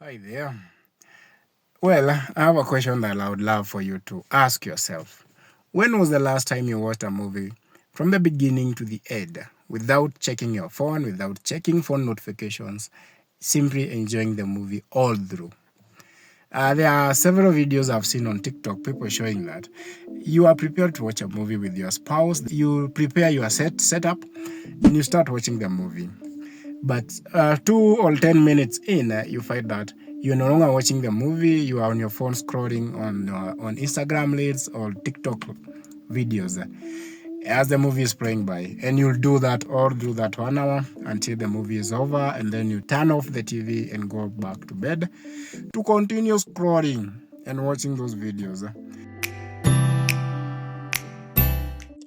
Hi there. Well, I have a question that I would love for you to ask yourself. When was the last time you watched a movie from the beginning to the end without checking your phone, without checking phone notifications, simply enjoying the movie all through? There are several videos I've seen on TikTok, people showing that you are prepared to watch a movie with your spouse, you prepare your setup, and you start watching the movie. But 2 or 10 minutes in, you find that you're no longer watching the movie. You are on your phone scrolling on Instagram Reels or TikTok videos as the movie is playing by, and you'll do that all through that 1 hour until the movie is over, and then you turn off the TV and go back to bed to continue scrolling and watching those videos.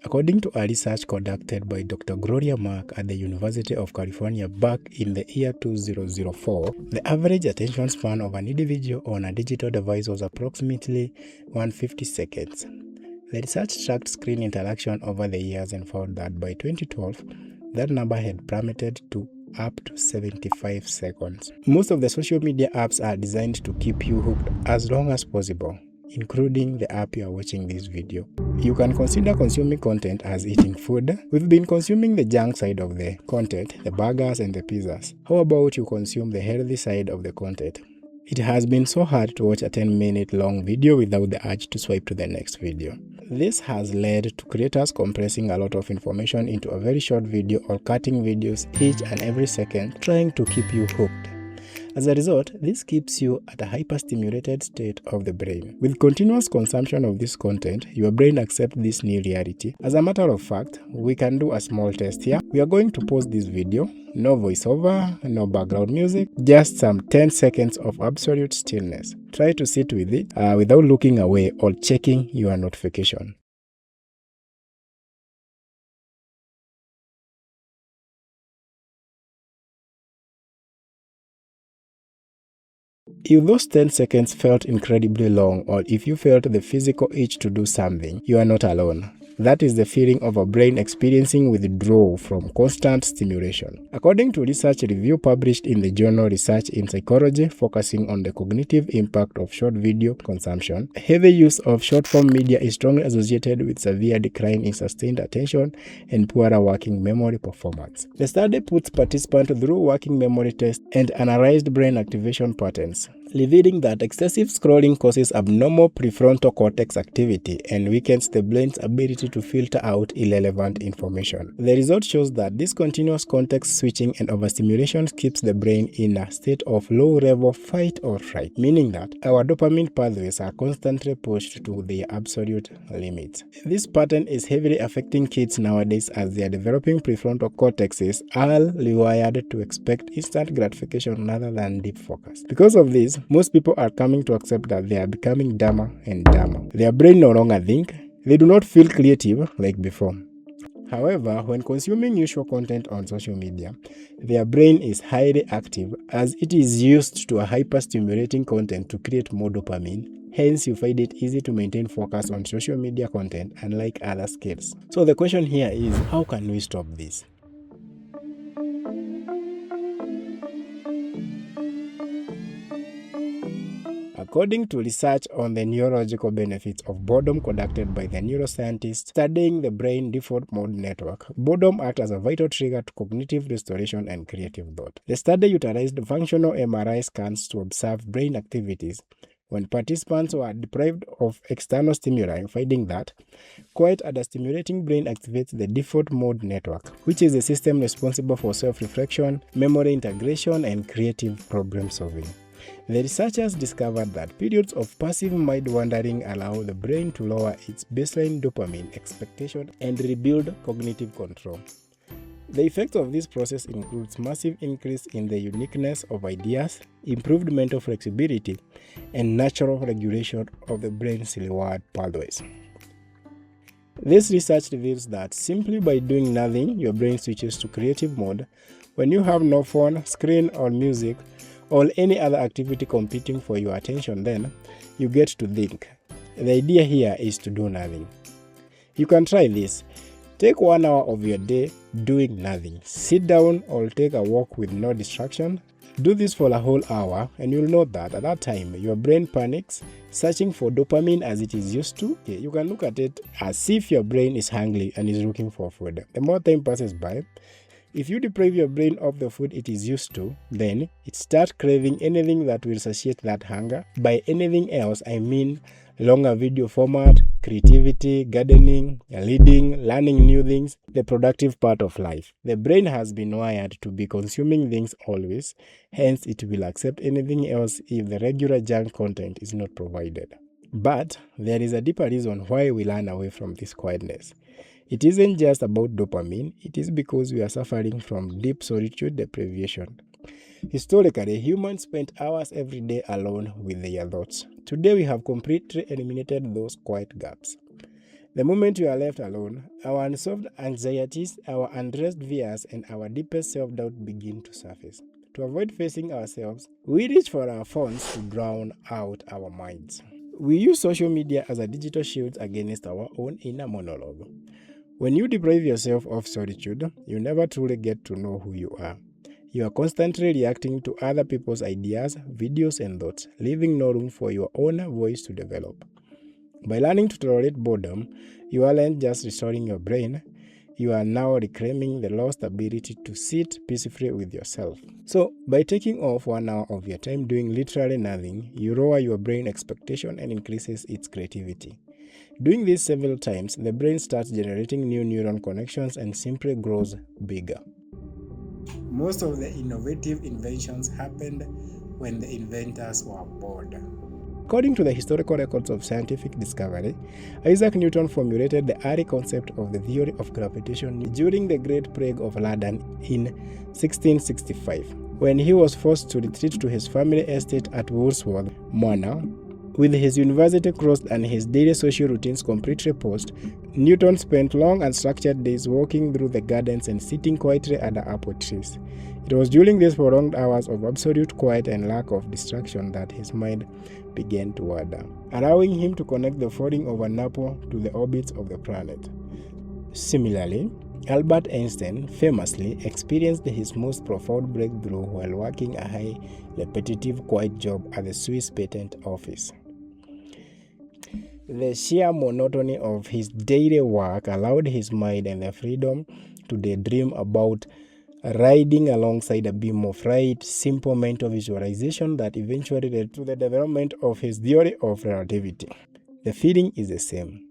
According to a research conducted by Dr. Gloria Mark at the University of California back in the year 2004, the average attention span of an individual on a digital device was approximately 150 seconds. The research tracked screen interaction over the years and found that by 2012, that number had plummeted to up to 75 seconds. Most of the social media apps are designed to keep you hooked as long as possible, including the app you are watching this video. You can consider consuming content as eating food. We've been consuming the junk side of the content, the burgers and the pizzas. How about you consume the healthy side of the content? It has been so hard to watch a 10-minute long video without the urge to swipe to the next video. This has led to creators compressing a lot of information into a very short video or cutting videos each and every second, trying to keep you hooked. As a result, this keeps you at a hyper-stimulated state of the brain. With continuous consumption of this content, your brain accepts this new reality. As a matter of fact, we can do a small test here. We are going to pause this video. No voiceover, no background music, just some 10 seconds of absolute stillness. Try to sit with it without looking away or checking your notification. If those 10 seconds felt incredibly long, or if you felt the physical itch to do something, you are not alone. That is the feeling of a brain experiencing withdrawal from constant stimulation. According to research review published in the journal Research in Psychology focusing on the cognitive impact of short video consumption, heavy use of short-form media is strongly associated with severe decline in sustained attention and poorer working memory performance. The study puts participants through working memory tests and analyzed brain activation patterns, revealing that excessive scrolling causes abnormal prefrontal cortex activity and weakens the brain's ability to filter out irrelevant information. The result shows that this continuous context switching and overstimulation keeps the brain in a state of low-level fight or flight, meaning that our dopamine pathways are constantly pushed to their absolute limits. This pattern is heavily affecting kids nowadays as their developing prefrontal cortexes are rewired to expect instant gratification rather than deep focus. Because of this, most people are coming to accept that they are becoming dumber and dumber. Their brain no longer think. They do not feel creative like before. However, when consuming usual content on social media, their brain is highly active as it is used to a hyper-stimulating content to create more dopamine. Hence, you find it easy to maintain focus on social media content unlike other skills. So the question here is, how can we stop this? According to research on the neurological benefits of boredom conducted by the neuroscientists studying the brain default mode network, boredom acts as a vital trigger to cognitive restoration and creative thought. The study utilized functional MRI scans to observe brain activities when participants were deprived of external stimuli, finding that quiet and stimulating brain activates the default mode network, which is the system responsible for self-reflection, memory integration, and creative problem solving. The researchers discovered that periods of passive mind wandering allow the brain to lower its baseline dopamine expectation and rebuild cognitive control. The effects of this process includes massive increase in the uniqueness of ideas, improved mental flexibility, and natural regulation of the brain's reward pathways. This research reveals that simply by doing nothing, your brain switches to creative mode. When you have no phone, screen, or music, or any other activity competing for your attention, then you get to think. The idea here is to do nothing. You can try this. Take 1 hour of your day doing nothing. Sit down or take a walk with no distraction. Do this for a whole hour and you'll note that at that time your brain panics, searching for dopamine as it is used to. You can look at it as if your brain is hungry and is looking for food. The more time passes by, if you deprive your brain of the food it is used to, then it starts craving anything that will satiate that hunger. By anything else, I mean longer video format, creativity, gardening, reading, learning new things, the productive part of life. The brain has been wired to be consuming things always, hence it will accept anything else if the regular junk content is not provided. But there is a deeper reason why we run away from this quietness. It isn't just about dopamine, it is because we are suffering from deep solitude deprivation. Historically, humans spent hours every day alone with their thoughts. Today we have completely eliminated those quiet gaps. The moment we are left alone, our unsolved anxieties, our undressed fears, and our deepest self-doubt begin to surface. To avoid facing ourselves, we reach for our phones to drown out our minds. We use social media as a digital shield against our own inner monologue. When you deprive yourself of solitude, you never truly get to know who you are. You are constantly reacting to other people's ideas, videos, and thoughts, leaving no room for your own voice to develop. By learning to tolerate boredom, you aren't just restoring your brain, you are now reclaiming the lost ability to sit peacefully with yourself. So, by taking off 1 hour of your time doing literally nothing, you lower your brain expectation and increases its creativity. Doing this several times, the brain starts generating new neuron connections and simply grows bigger. Most of the innovative inventions happened when the inventors were bored. According to the historical records of scientific discovery, Isaac Newton formulated the early concept of the theory of gravitation during the Great Plague of London in 1665, when he was forced to retreat to his family estate at Woolsworth Manor. With his university closed and his daily social routines completely paused, Newton spent long and structured days walking through the gardens and sitting quietly under apple trees. It was during these prolonged hours of absolute quiet and lack of distraction that his mind began to wander, allowing him to connect the falling of an apple to the orbits of the planet. Similarly, Albert Einstein famously experienced his most profound breakthrough while working a high, repetitive, quiet job at the Swiss patent office. The sheer monotony of his daily work allowed his mind and the freedom to daydream about riding alongside a beam of light, simple mental visualization that eventually led to the development of his theory of relativity. The feeling is the same.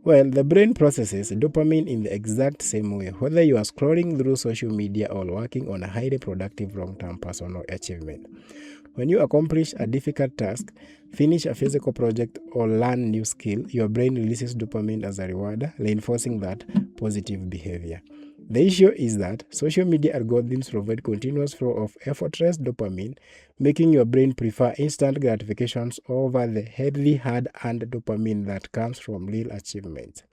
Well, the brain processes dopamine in the exact same way, whether you are scrolling through social media or working on a highly productive long-term personal achievement. When you accomplish a difficult task, finish a physical project, or learn new skill, your brain releases dopamine as a reward, reinforcing that positive behavior. The issue is that social media algorithms provide continuous flow of effortless dopamine, making your brain prefer instant gratifications over the healthy hard-earned dopamine that comes from real achievements.